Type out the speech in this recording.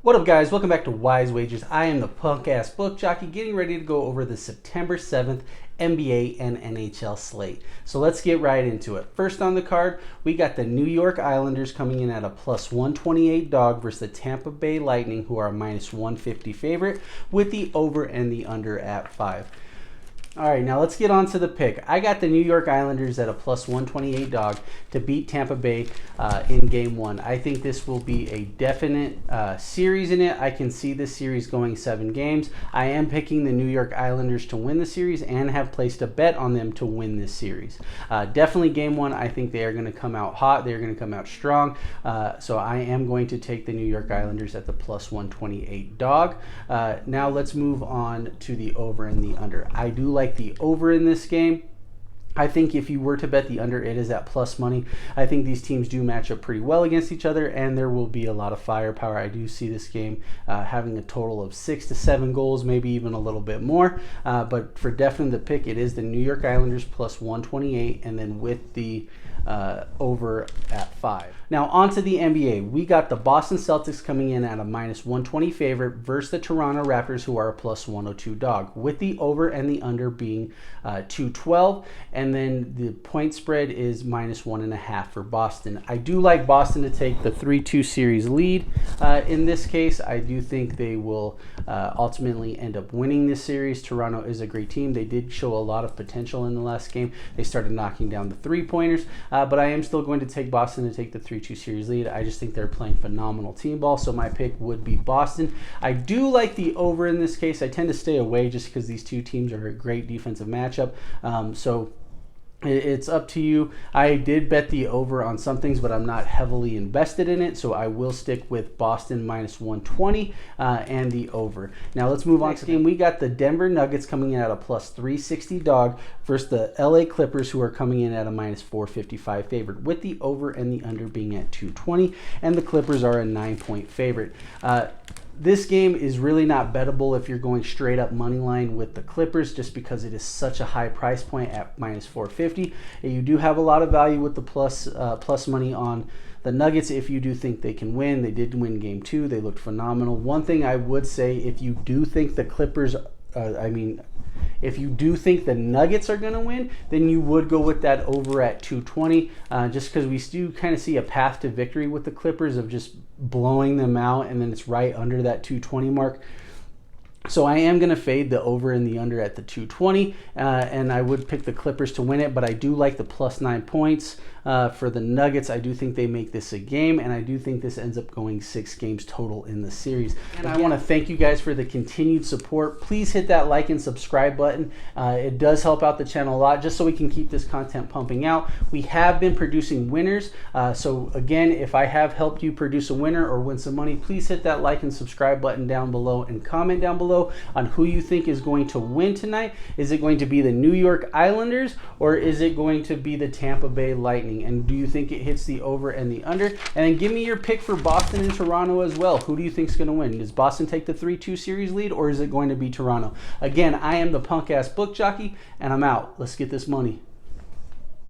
What up, guys? Welcome back to Wise Wagers. I am the punk ass book jockey getting ready to go over the September 7th NBA and NHL slate. So let's get right into it. First on the card, we got the New York Islanders coming in at a plus 128 dog versus the Tampa Bay Lightning, who are a minus 150 favorite, with the over and the under at 5. All right, now let's get on to the pick. I got the New York Islanders at a plus 128 dog to beat Tampa Bay in Game 1. I think this will be a definite series in it. I can see this series going 7 games. I am picking the New York Islanders to win the series and have placed a bet on them to win this series. Definitely Game 1, I think they are going to come out hot. They're going to come out strong. So I am going to take the New York Islanders at the plus 128 dog. Now let's move on to the over and the under. I do like the over in this game. I think if you were to bet the under, it is at plus money. I think these teams do match up pretty well against each other, and there will be a lot of firepower. I do see this game having a total of 6 to 7 goals, maybe even a little bit more. But for definitely the pick, it is the New York Islanders plus 128, and then with the over at 5. Now on to the NBA. We got the Boston Celtics coming in at a minus 120 favorite versus the Toronto Raptors, who are a plus 102 dog, with the over and the under being 212, and then the point spread is minus 1.5 for Boston. I do like Boston to take the 3-2 series lead. In this case, I do think they will ultimately end up winning this series. Toronto is a great team. They did show a lot of potential in the last game. They started knocking down the three-pointers. But I am still going to take Boston to take the 3-2 series lead. I just think they're playing phenomenal team ball, so my pick would be Boston. I do like the over in this case. I tend to stay away just because these two teams are a great defensive matchup. So it's up to you. I did bet the over on some things, but I'm not heavily invested in it, so I will stick with Boston minus 120 and the over. Now let's move on to the game. We got the Denver Nuggets coming in at a plus 360 dog versus the LA Clippers, who are coming in at a minus 455 favorite, with the over and the under being at 220, and the Clippers are a 9-point favorite. This game is really not bettable if you're going straight up money line with the Clippers, just because it is such a high price point at minus 450. And you do have a lot of value with the plus money on the Nuggets if you do think they can win. They did win Game 2. They looked phenomenal. One thing I would say, if you do think the Clippers, if you do think the Nuggets are going to win, then you would go with that over at 220, just because we do kind of see a path to victory with the Clippers of just blowing them out, and then it's right under that 220 mark. So I am going to fade the over and the under at the 220, and I would pick the Clippers to win it, but I do like the plus 9 points for the Nuggets. I do think they make this a game, and I do think this ends up going 6 games total in the series. And I want to thank you guys for the continued support. Please hit that like and subscribe button. It does help out the channel a lot, just so we can keep this content pumping out. We have been producing winners, so again, if I have helped you produce a winner or win some money, please hit that like and subscribe button down below and comment down below on who you think is going to win tonight. Is it going to be the New York Islanders, or is it going to be the Tampa Bay Lightning? And do you think it hits the over and the under? And then give me your pick for Boston and Toronto as well. Who do you think is going to win? Does Boston take the 3-2 series lead, or is it going to be Toronto? Again, I am the punk ass book jockey, and I'm out. Let's get this money.